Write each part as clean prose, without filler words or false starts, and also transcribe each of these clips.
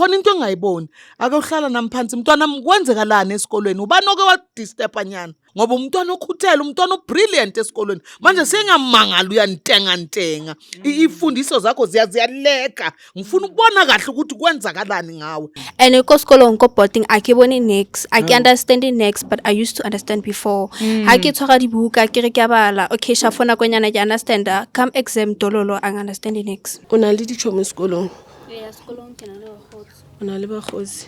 khona into engayiboni ake uhlala namphansi mntwana kwenzekalani esikolweni ubani oke wadisturba nyana ngoba umntwana okhuthele umntwana obrilliant esikolweni manje sengamangala uyantenga ifundiso zakho ziyaleka ngifuna ukubona kahle ukuthi kwenzakalani ngawe and ko skolo ko boarding a ke bone next I can understand it next but I used to understand before ha ke tshwara dibuka ke re ke bala okay shafona kwenyana ke understand come exam dololo I understand it next una le dichomo sekolong ya sekolong ke na le bagotsi una le bagotsi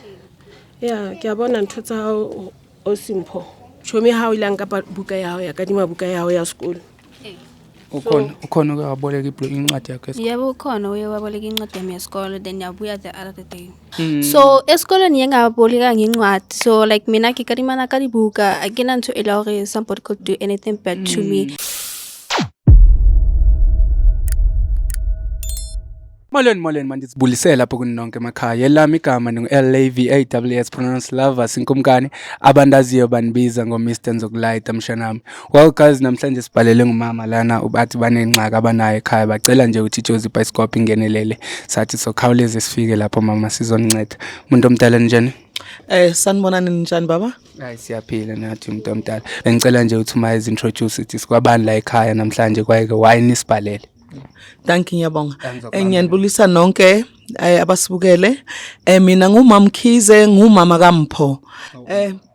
ya ke a bona ntho tsa hao o simpho chomi hao ilang ka buka yao ya kadima buka yao ya sekolo ukhona uyaboleka incwadi yakhe yebo ukhona uyaboleka incwadi yami yesikole then yabuya the other day so esikoleni yengaboleka ngincwadi so like mina ke kadimana ka dibuka akena ntho ela hore somebody could do anything bad to me Molweni mandisibulisela lapho kuninonke emakhaya elami igama ngu-LAVAWS pronounce lovers inkumkani abandaziyo banibiza ngo-Mr Nzokulayita mshanami well guys namhlanje sibhalele ngumama lana ubathi banengxaka abanayo ekhaya bacela nje ukuthi iJozi Bioscope ingenelele sathi sokhawuleze sifike lapho mama sizoninceda umuntu omdala njani sanibonani njani baba hayi siyaphila nathi umuntu omdala bengicela nje ukuthi uma izintroduce ithi sikwabani la ekhaya namhlanje kwayeke wayini sibhalele Thank you ngiyabonga. Ngiyanibulisa nonke abasibukele. Mina ngumama Mkhize, ngumama kaMpho.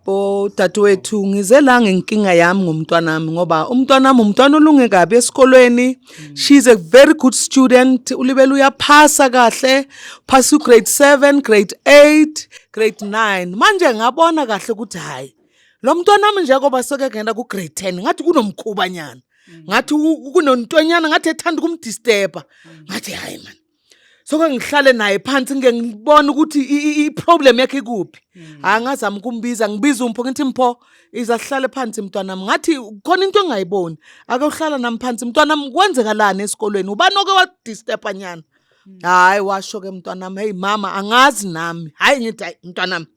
Bo dadewethu ngize la ngenkinga yami ngomntwana nami ngoba umntwana nami umntwana olunge kabi esikolweni. She's a very good student. Ulibele uyaphasa kahle. Pass grade 7, grade 8, grade 9. Manje ngabona kahle ukuthi hayi. Lo mntwana nami nje ngoba sokengena ku grade 10 ngathi kunomkhubanyana. Ngathi kunontonyana ngathi ethanda ukumdisturba ngathi hayi man soko ngihlale naye phansi ngengibona ukuthi iproblem yakhe kuphi angazama ukumbiza ngibiza umpho ngithi Mpho izahlale phansi mntwana nami ngathi khona into engayiboni ake uhlala nami phansi mntwana nami kwenzekalani esikolweni ubani oke wadisturba nyana hayi washo ke mntwana nami hey mama angazi nami hayi ngithi mntwana nami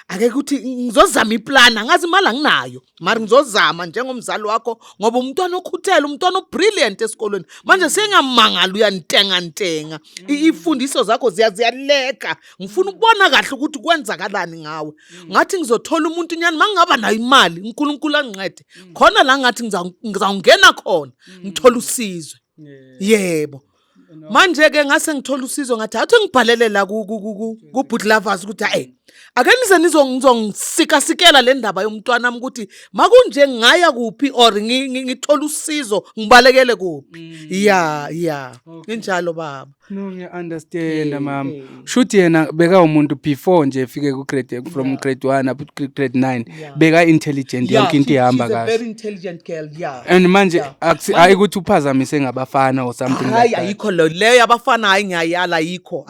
ake ukuthi ngizozama iplan angazi imali anginayo mari ngizozama njengomzali wakho ngoba umntwana okhuthele umntwana obrilliant esikolweni manje sengamangala uyantenga ifundiso zakho ziyaleka ngifuna ukubona kahle ukuthi kwenzakalani ngawe ngathi ngizothola umuntu nyani mangaba nayo imali uNkulunkulu angincede khona la ngathi ngizawungena khona ngithola usizo yebo manje ke ngase ngithola usizo ngathi athi ngibhalele la ku Boot Lovers ukuthi hey ake nize nizongisikela le ndaba yomntwana nami ukuthi makunje ngaya kuphi or ngithola usizo ngibalekele kuphi ya injalo baba no ngiya understand mama shoot yena beka umuntu before nje efike ku grade from grade 1 up to grade 9 beka intelligent yonke into ihamba kahle very intelligent girl and manje hayi ukuthi uphazamise ngabafana or something like that ayikho leyo abafana hayi ngiyayala ayikho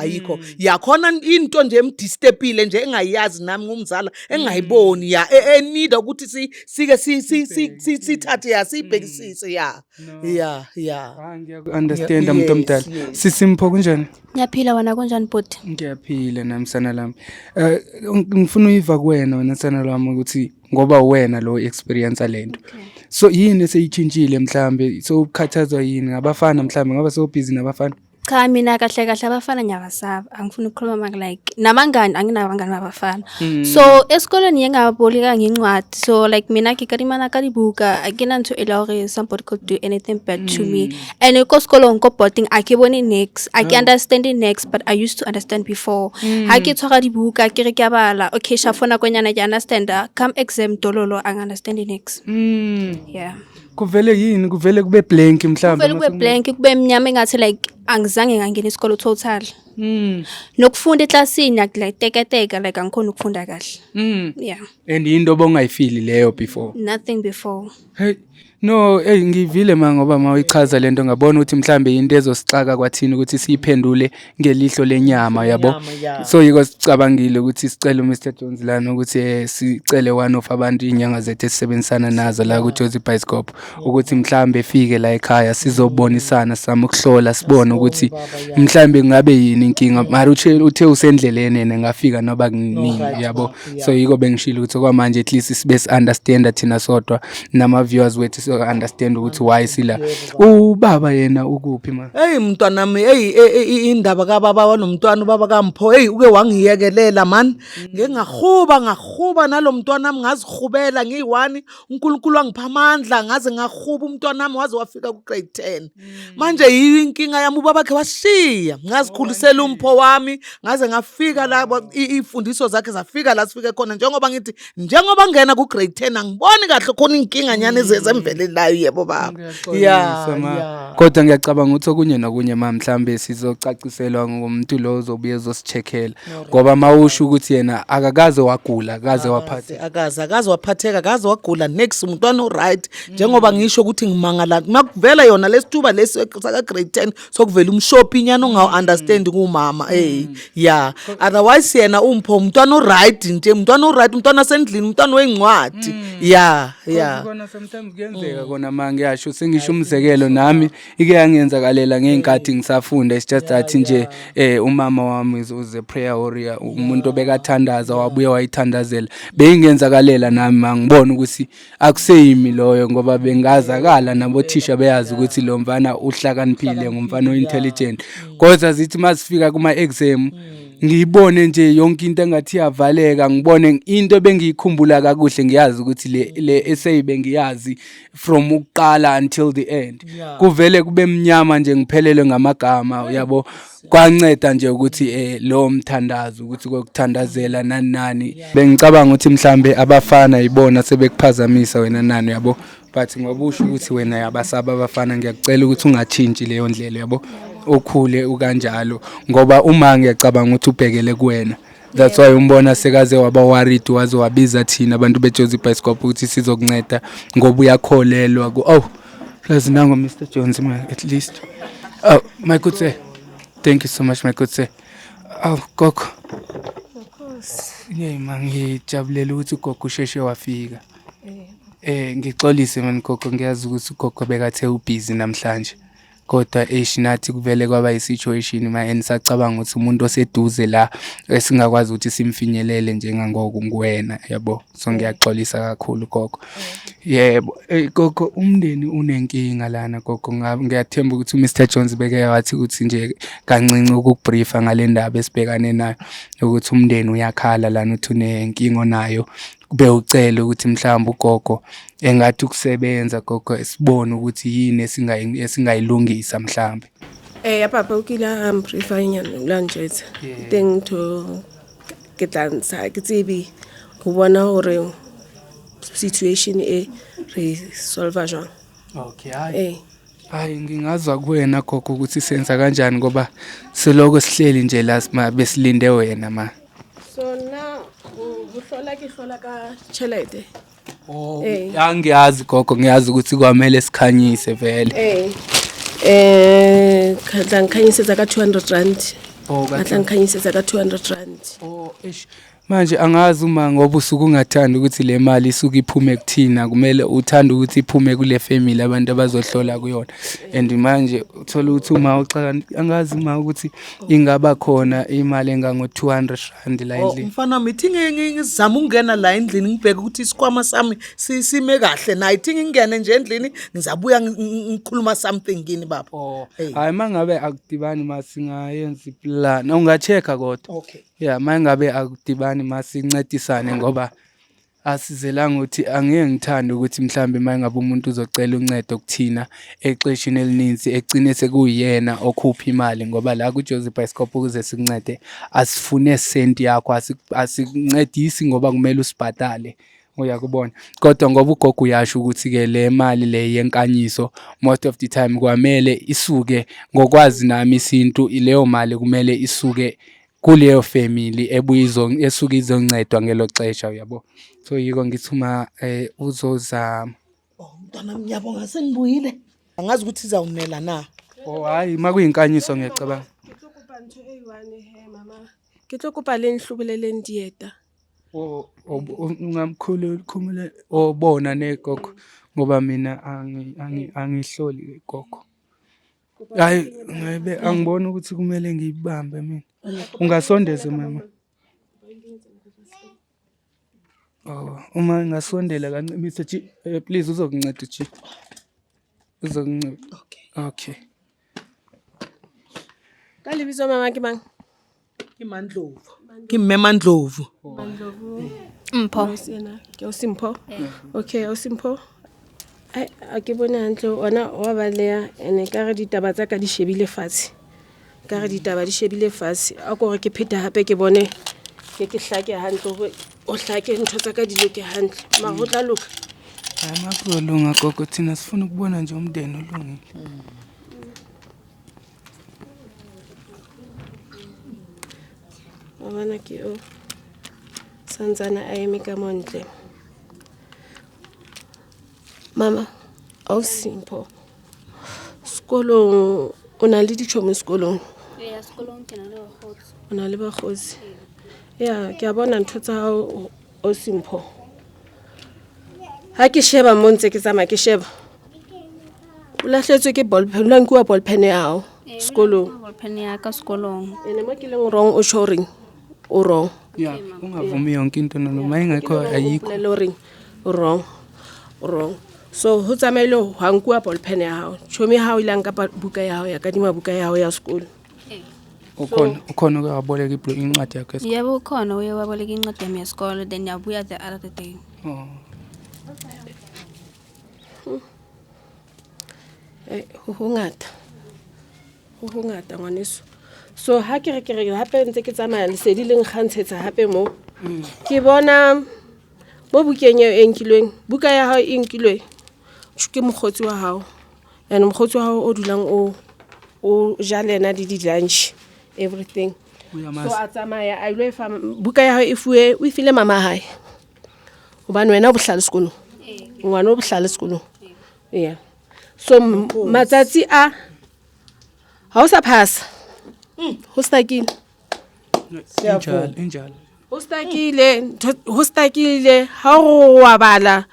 yakhona into nje emdisturbile nje engayazi nami ngumzala engayiboni enida ukuthi sike sithathe sibhekisise ya ngiya understand umuntu omdala Simpho kunjani ngiyaphila wena kunjani bhuti ngiyaphila namsana lami ngifuna uyiva kuwena wena sana lami ukuthi ngoba wena lo experience lento so yini eseyitshintshile mhlambe so ukhathazwa yini ngabafana mhlambe ngoba so busy nabafana cha mina kahle abafana nyabasaba angifuni ukukhuluma like namangani anginabangani babafana so esikoleni yengaboleka ngincwadi so like mina ke kadimana ka dibuka akena ntho ela hore somebody could do anything bad to me and ko sekolong ko boarding a ke bone next I can understand it next but I used to understand before ha ke tshwara dibuka ke re ke bala okay shafona kwenyana ke understand come exam dololo I understand it next yeah kuvele yini kuvele kube blank mhlawumbe kuvele kube blank kube emnyama engathi like angizange ngangena isikolo total nokufunda eclassini akuleteketeka like angikhona ukufunda kahle yeah and into obongayifili leyo before nothing before hey no ngivile ngoba mayichaza lento ngabona ukuthi mhlambe into ezosixaka kwathini ukuthi siyiphendule ngelihlo lenyama yabo so yiko sicabangile ukuthi sicela uMr Jones lana ukuthi sicele one of abantu inyanga zethu esisebenzisana nazo la ku Jozi Bioscope ukuthi mhlambe efike la ekhaya sizobonisana sama ukuhlola sibone ukuthi mhlambe ngabe yini inkinga mara uthe usendleleni ngafika noba kunini yabo so yiko bengishilo ukuthi kwamanje at least sibe understand thina sodwa nama viewers wethu understand ukuthi why sila. Ubaba yena ukuphi manje? Hey mntwana nami indaba kababa wanomntwana ubaba kaMpho uke wangiyekelela man ngahuba nalomntwana nami ngazihubela ngiyi1 uNkulunkulu wangipha amandla ngaze ngahuba umntwana nami waze wafika ku grade 10 manje inkinga yami ubaba bakhe washiya ngazikhulisela uMpho wami ngaze ngafika la ifundiso zakhe zafika la sifike khona njengoba ngena ku grade 10 angiboni kahle khona inkinga nyane ezemvelelayo yebo baba kodwa ngiyacabanga ukuthi okunye nokunye mhlawumbe sizocaciselwa ngomuntu lo ozobuye ezosicheckela ngoba mawusho ukuthi yena akakaze wagula akaze waphatheka akaze wagula next umntwana oright njengoba ngisho ukuthi ngimangala makuvela yona lesithuba lesi saka grade 10 sokuvela umshopi nyana onga understand kumama otherwise yena uMpho umntwana oright nje umntwana sendlini umntwana wencwadi kona sometimes kuyenzeka kona mangiyasho sengisho umzekelo nami ike yangenzakalela ngeenkathi ngisafunda it's just that nje umama wami was a prayer warrior umuntu obekathandaza wabuye wayithandazela beyingenzakalela nami mangibona ukuthi akuseyimi loyo ngoba bengazakala nabothisha beyazi ukuthi lo mfana uhlakaniphile ngumfana ointelligent kodwa zithi masifika kuma exam ngiyibone nje yonke into engathi yavaleka ngibone into bengiyikhumbula kakuhle ngiyazi ukuthi le essay bengiyazi from ukuqala until the end kuvele kube mnyama nje ngiphelele ngamagama yabo kwanceda nje ukuthi lo mthandazo ukuthi kokuthandazela nani bengicabanga ukuthi mhlambe abafana ibona sebekuphazamisa wena nani yabo but ngoba usho ukuthi wena yabasaba abafana ngiyacela ukuthi ungatshintshi leyo ndlela yabo okhule ukanjalo ngoba uma ngiyacabanga ukuthi ubhekele kuwena that's why umbona sekaze waba worried waze wabiza thina abantu beJozi Bioscope ukuthi sizokunceda ngoba uyakholelwa plus nango Mr Jones at least my good sir thank you so much my good sir gogo of course mangijabulela ukuthi ugogo usheshe wafika ngixolise man gogo ngiyazi ukuthi ugogo bekathe ubusy namhlanje kodwa nathi kuvele kwaba isituation enisacabanga ukuthi umuntu oseduze la esingakwazi ukuthi simfinyelele njengangoko nguwena yabo so ngiyaxolisa kakhulu gogo yebo gogo umndeni unenkinga lana gogo ngiyathemba ukuthi uMr Jones beke wathi ukuthi nje kancinci ukubriefa ngale ndaba esibhekane nayo ukuthi umndeni uyakhala lana uthi unenkinga nayo kube ucela ukuthi mhlawumbe ugogo engathi ukusebenza gogo esibone ukuthi yini esingayilungisa mhlawumbe papa ukila ambrifa inyana la njetsa teng to ke tlantsha ke tsibi go bona hore situation re solve jang hayi ngingazwa kuwena gogo ukuthi senza kanjani ngoba seloko sihleli nje la besilinde wena so now uhlola ka chelete angiyazi gogo ngiyazi ukuthi kwamele sikhanyise vele khadla ngikhanyise za ka 200 rand khadla ngikhanyise za ka 200 rand manje angazi uma ngoba usuku ungathanda ukuthi le mali isuke iphume kuthina kumele uthanda ukuthi iphume kule family abantu abazohlola kuyona and manje uthola ukuthi uma angazi uma ukuthi ingaba khona imali engango 200 rand la endlini mfana mithi ngizama ukungena la endlini ngibheke ukuthi isikhwama sami sime kahle nayi ithi ngingene nje endlini ngizabuya ngikhuluma something kini baba hayi mangabe akudibani masingayenza iplan ungachecka kodwa okay mangabe akudibani masincedisane ngoba asizelanga ukuthi angeke ngithande ukuthi mhlambe mangabe umuntu uzocela uncedo kuthina exeshini elininzi egcine sekuyena okhupha imali ngoba la kuJozi Bioscope ukuze sikuncede asifune senti yakho asincedisi ngoba kumele usibhadale uyakubona kodwa ngoba ugogo uyasho ukuthi ke le mali le yenkanyiso most of the time kwamele isuke ngokwazi nami isintu leyo mali kumele isuke kuleyo family esuke izoncedwa ngelo xesha uyabo so yiko ngithuma uzozama mntwana ngiyabonga sengibuyile angazi ukuthi izawunela na hayi makuyinkanyiso ngiyacabanga ngitlokopa ntho e1 mama ngitlokopa le nhlubulele ndieta ungamkhulu khumule bona negogo ngoba mina angihloli gogo hayi ngabe angibona ukuthi kumele ngiyibambe mina ungasondeze mama Oh, uma ngasondela kancane Mr. G, please uzokunceda G. Uzokunceda. Okay. Ka lebitso mama ke mang? Ke Mandlovu. Ke mme Mandlovu. Mpho. Sena ke o Simpho. Okay, o Simpho. A ke bone hantle ona wa baleya ene ka re ditaba tsa ka di shebile fatshe. Ka re ditaba di shebile fatshe. A go re ke pheta hape ke bone ke hlake hantle go o hlake ntho tsa ka di loke hantle. Ma go tla loka. Akulunga gogo thina sifuna ukubona nje umndeni olungile. Mama ke o santsana a eme ka montle. Mama, o Simpho. Sekolong o na le ditšhomo sekolong. Ya sekolong ke na le bagotsi. O na le bagotsi. Ya, ke a bona ntho tsa hao o Simpho. Ha ke sheba mo ntse ke tsamaya ke sheba. O lahletswe ke ballpen, o nkuwa ballpen ya hao sekolong. Ballpen ya ka sekolong. Ene mo ke leng wrong o shoring. O wrong. Ya, ungavumi yonke into noma ingekho ayikho. Le ring wrong. Wrong. So ho tsamaile ha nkuwa ballpen ya hao. Chomi ha o ilang ka buka ya hao ya kadima buka ya hao ya sekolo. Ukhona ukaboleka incwadi yakho esikole. Yebo ukhona uye waboleka incwadi yami yesikole then yabuya the other day. Oh. Ho ngata ngwaneso. So ha ke re hape ntse ke tsamaya lesedi le nkgantshetsa hape mo. Ke bona mo bukeng e enkilweng, buka ya hao e nkilwe. Ke mogotsi wa hao. And mogotsi wa hao o dulang o jalena di lunch everything. So a tsamaya a ile fa buka ya hao e fuwe o ifile mama hae. Hobane wena o bohlale sekolong. Ngwana o bohlale sekolong. Yeah. So matsatsi a ha o sa phasa. Ho stakile. Injalo. Ho stakile ha o wa bala.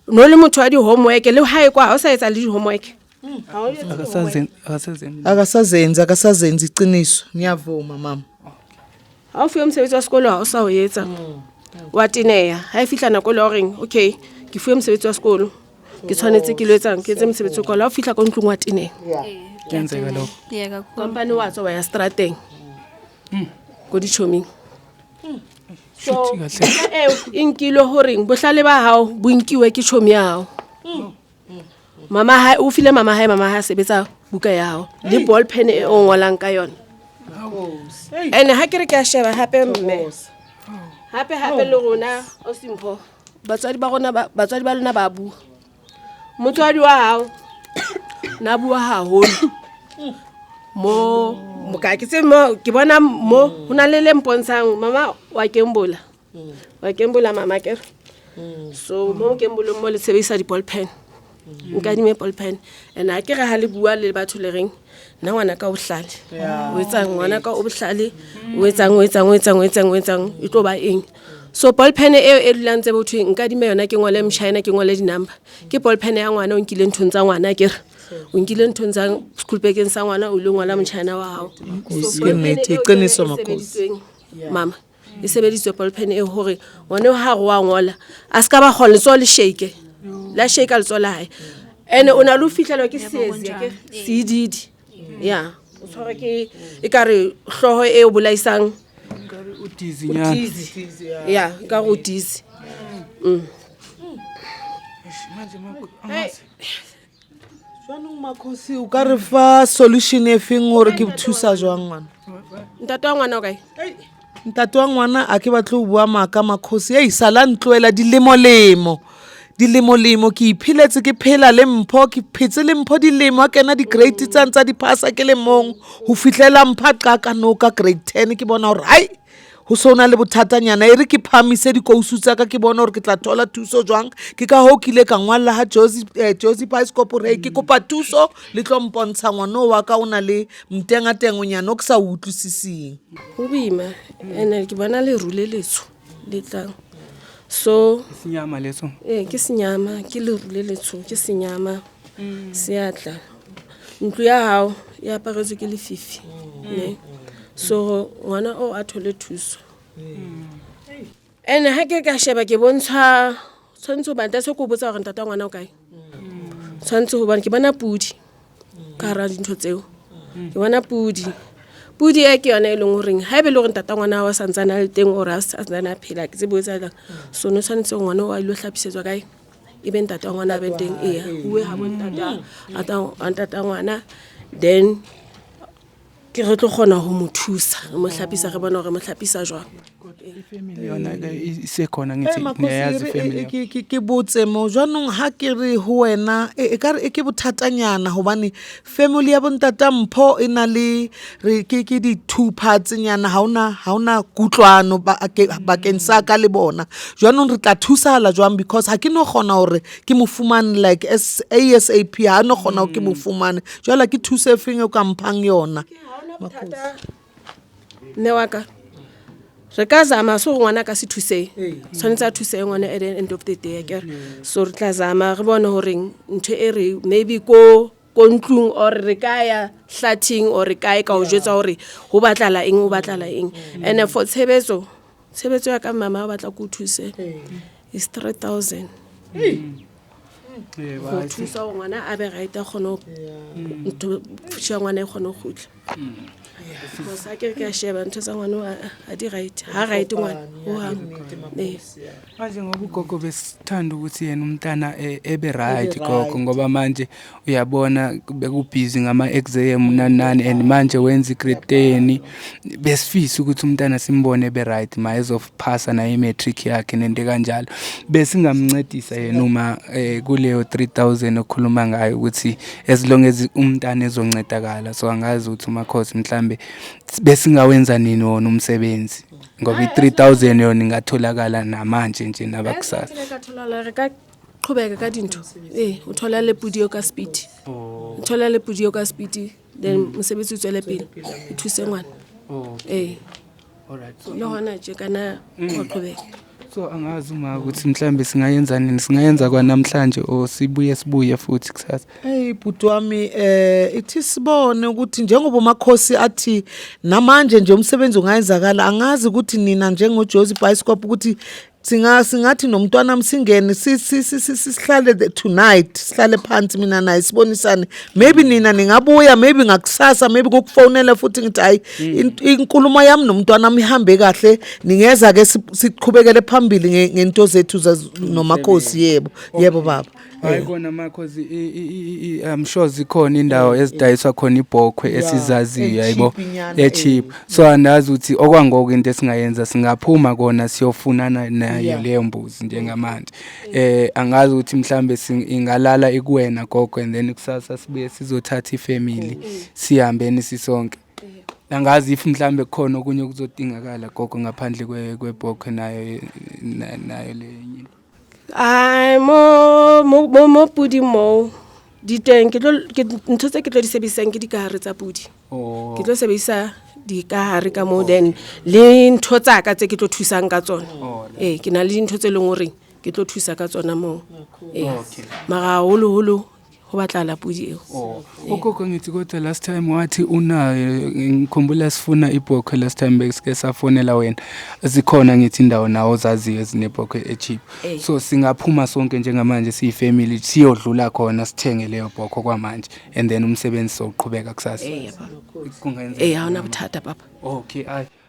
No le motho wa di homework le hae kwa ha o sa etsa le di homework. Akasazenzi iqiniso. Ngiyavuma mama. Ha o fiwe mosebetsi wa sekolo ha o sa o etsa. Wa tineya. Ha e fihla nako le horeng okay, ke fiwe mosebetsi wa sekolo. Ke tshwanetse ke lo etsang ke etse mosebetsi wa sekolo. Ha o fihla ka ntlong wa tineya. Kenzeka lokho. Yeah kakhulu. Company wa tswa ya strateng. Go di choming. So inkilo horeng bohlale ba hao bo nkiwe ke chomi ya hao. Mama ha o file mama ha sebetsa buka ya hao le ball pen e o ngolang ka yona. Ene ha ke re ke a sheba hape mme. Hape le rona o Simpho. Batswadi ba lona ba bua. Motswadi wa hao na bua haholo. Mo ka ke tse mo ke bona mo hona le lempontshang mama wa kembola. Wa kembola mama ke. So mo kembolo mo le sebedisa di ball pen. Nka di me ball pen. Ena ke re ha le bua le batho le reng na ngwana ka o hlale. O etsang ngwana ka o bohlale. O etsang e tlo ba eng. So ball pen e lantse botho nka di me yona ke ngole mchina ke ngole di number. Ke ball pen ya ngwana o nkile nthong tsa ngwana ke re. O nkile nthong tsa school bag-eng sa ngwana o le ngwana mchina wa hao. Ke nnete iqiniso makosi. Mama e sebeditswe ball pen e hore ngwana ha go wa ngola a ska ba kgole tso le shake. La shake le tso la hae. Ene o na lo fihlelwa ke seze ke sididi. Yeah. O tshwara ke e ka re hloho e o bolaisang Utizinyana. Yeah, ka go tizi. Jwanong makosi o ka re fa solution e feng gore ke thusa jwang ngwana? Ntate wa ngwana o kae? Ntate wa ngwana a ke batle ho bua maka makosi e isala ntloela dilemo ke iphiletse ke phela le Mpho ke phetse le Mpho dilemo a kena di grade tsa di pasa ke le mong ho fihlela mpha qaka no ka grade 10 ke bona hore hai ho sona le bothatanyana e re ke phamise dikousu tsa ka ke bona hore ke tla thola thuso jwang ke ka ho kile ka ngwalla ha Josie Bioscope re ke kopa thuso le tlo mpontsha ngwana wa ka ona le mtenganyana o ke sa utlwisising ho bima ene ke bona le rule letso le tlang so Senyama leso. ke senyama ke le rule letso ke senyama seatla ntlo ya hao ya aparetswe ke lefifi ne so ngwana o a thole thuso and ha ke ka sheba ke bontshwa tshwantse ba nta se go botsa gore ntata ngwana o kae tshwantse go bona ke bona pudi ka ra dintho tseo ke bona pudi e ke yona e leng goreng ha e be le gore ntata ngwana wa santsana le teng ore a santsana phela ke tse boetsalang so no tshwanetse ngwana wa ilo tlhapisetswa kae e be ntata ngwana be teng uwe ha ntata ngwana then ke re tlo gona go mo thusa mo tlhapisa re bona gore mo tlhapisa jwang family yona isekhona ngithi niyazi family ke botse mo jwanong ha ke re ho wena e ka re ke bothatanyana hobane family ya bontata Mpho ina le re ke di two parts nyana hauna kutlwano ba kensa ka le bona jwanong re tla thusala jwang because ha ke no gona hore ke mofumane like ASAP ha no gona ke mofumane jwala ke thuse efeng o ka mphang yona ne waka re ka zama so ngwana ka se thuse tshwanetse a thuse ngwana at the end of the day ke so re tla zama re bone hore ntho e re maybe ko ntlung or re ka ya hlathing or re ka o jwetsa hore ho batlala eng and for tshebetso ya ka mama ba batla go thuse is 3,000 go thusa ngwana a be right a kgone ntho fusha ngwana e kgone go khutla because a ke sheba ntho tsa ngwana a di right ha right ngwana o ha manje ngoba ugogo besithanda ukuthi yena umntana ebe right gogo ngoba manje uyabona bekubhizi ngama exam nanani and manje wenza igrade 10 besifisa ukuthi umntana simbone ebe right ma of passa na matric yakhe nende kanjalo bese ngamncedisa yena uma kuleyo 3,000 okhuluma ngayo ukuthi as long as umntana ezoncedakala so angazi ukuthi umakhosi mhlambe bese ngawenza nini wona umsebenzi ngoba i-3,000 yona ingatholakala namanje nje nabakusasa ngatholala re ka qhubeka ka dintho uthola le pudio ka speed uthola le pudio ka speed then mosebetsi o tswele pele o thuse ngwana alright lo hona nje kana qoqhubeka so angazi uma ukuthi mhlambe singayenza nini singayenza kwanamhlanje o sibuye futhi kusasa bhuti wami ithi sibone ukuthi njengoba umakhosi athi namanje nje umsebenzi ungayenzakala angazi ukuthi nina njengo Jozi Bioscope ukuthi singathi nomntwana msingene sihlale tonight sihlale phansi mina naye sibonisane maybe nina ningabuya maybe ngakusasa maybe ngokufonela futhi ngithi hayi inkulumo yami nomntwana mihambe kahle ningeza ke siqhubekele phambili ngento zethu nomakhosi yebo baba hayi kona makhosi I'm sure zikhona indawo ezidayiswa khona ibhokhwe esizaziyo hayibo cheap so andazi ukuthi okwangoko into esingayenza singaphuma kona siyofunana nayo leyo mbuzi njengamanje angazi ukuthi mhlambe ingalala ikuwena gogo and then kusasa sibuye sizothatha ifamily sihambeni sisonke angazi if mhlambe khona okunye kuzodingakala gogo ngaphandle kwebhokhwe nayo lenye mo pudi mo diteng ke ntho tse ke tlo di sebedisang ke dikahare tsa pudi ke tlo sebedisa dikahare ka mo then le ntho tsa ka tse ke tlo thusang ka tsona ke na le ntho tse leng hore ke tlo thusa ka tsona mo mara holo ho batlala pudi eo gogo ngithi kodwa last time wathi unayo ngikhumbula sifuna ibhokhwe last time besike safonela wena zikhona ngithi indawo nawo zaziyo ezinebhokhwe echeap so singaphuma sonke njengamanje siyifamily siyodlula khona sithenge leyo bhokhwe kwamanje and then umsebenzi soqhubeka kusasa kungenza awuna buthata papa okay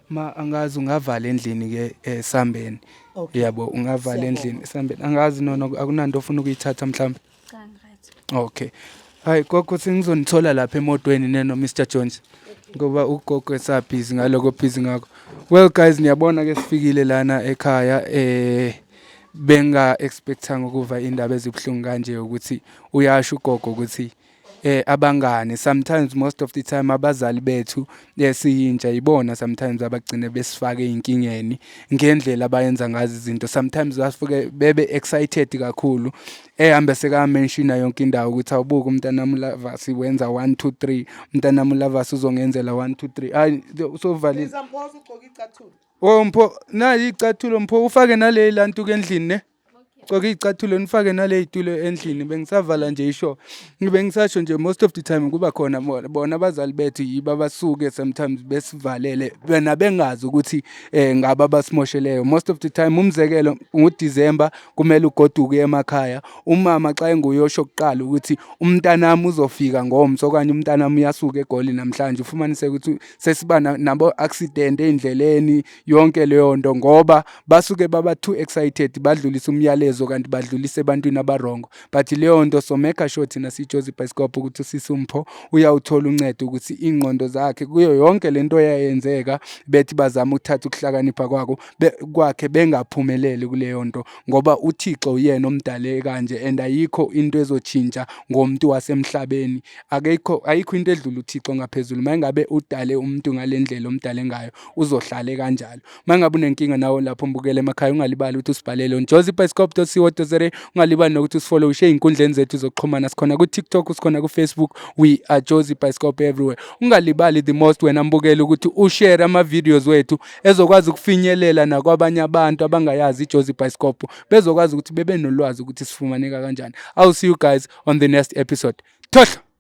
ma angazi ungavala endlini ke Sambeni yabo ungavala endlini Sambeni angazi nona akunanto ofuna ukuyithatha mhlawumbe okay hayi gogo singizonithola lapha emotweni neno Mr Jones ngoba ugogo esabhizi ngaloko busy ngakho well guys niyabona ke sifikile lana ekhaya benga expectanga ukuva indaba ezibhlungu kanje ukuthi uyasho ugogo ukuthi abangane sometimes most of the time abazali bethu siyintsha ibona sometimes abagcine besifake inkingeni ngendlela abayenza ngazi izinto sometimes basuke bebe excited kakhulu ehambe seka mention yonke indawo ukuthi awubuka umntana wami siwenza 1 2 3 umntana wami uzongenzela 1 2 3 hayi so valid Mpho ugcoka icathulo Mpho nayi icathulo Mpho ufake nale lantu kendlini ne gcoka izicathulo nifake nale zitulo endlini bengisavala nje isho bengisasho nje most of the time kuba khona bona abazali bethu yiba basuke sometimes besivalele bena bengazi ukuthi ngaba basimosheleyo most of the time umzekelo ngoDisemba kumele ugoduke emakhaya umama xa enguyosho kuqala ukuthi umntanami uzofika ngomso okanye umntanami uyasuka eGoli namhlanje ufumanise ukuthi sesiba nabo accident endleleni yonke leyo nto ngoba basuke baba too excited badlulisa umyalezo kanti badlulisa ebantwini abarongo but leyo nto so make sure thina siJozi Bioscope ukuthi sisumpho uyawuthola uncedo ukuthi ingqondo zakhe kuyo yonke lento yayenzeka bethi bazama ukuthatha ukuhlakanipha kwakhe bengaphumeleli kuleyo nto ngoba uThixo uyena omdale kanje and ayikho into ezochinja ngomuntu wasemhlabeni ayikho into edlula uThixo ngaphezulu mangabe udale umuntu ngalendlela omdale ngayo uzohlale kanjalo mangabe unenkinga nawo lapho mbukele emakhaya ungalibali ukuthi usibhalele on jozibioscope.co.za ungalibali nokuthi usifollow share inkundleni zethu zokuxhumana sikhona ku TikTok sikhona ku Facebook we are Jozi Bioscope everywhere ungalibali the most wena mbukele ukuthi ushare ama videos wethu ezokwazi ukufinyelela nakwabanye abantu abangayazi iJozi Bioscope bezokwazi ukuthi bebe nolwazi ukuthi sifumaneka kanjani. I'll see you guys on the next episode. Thohla.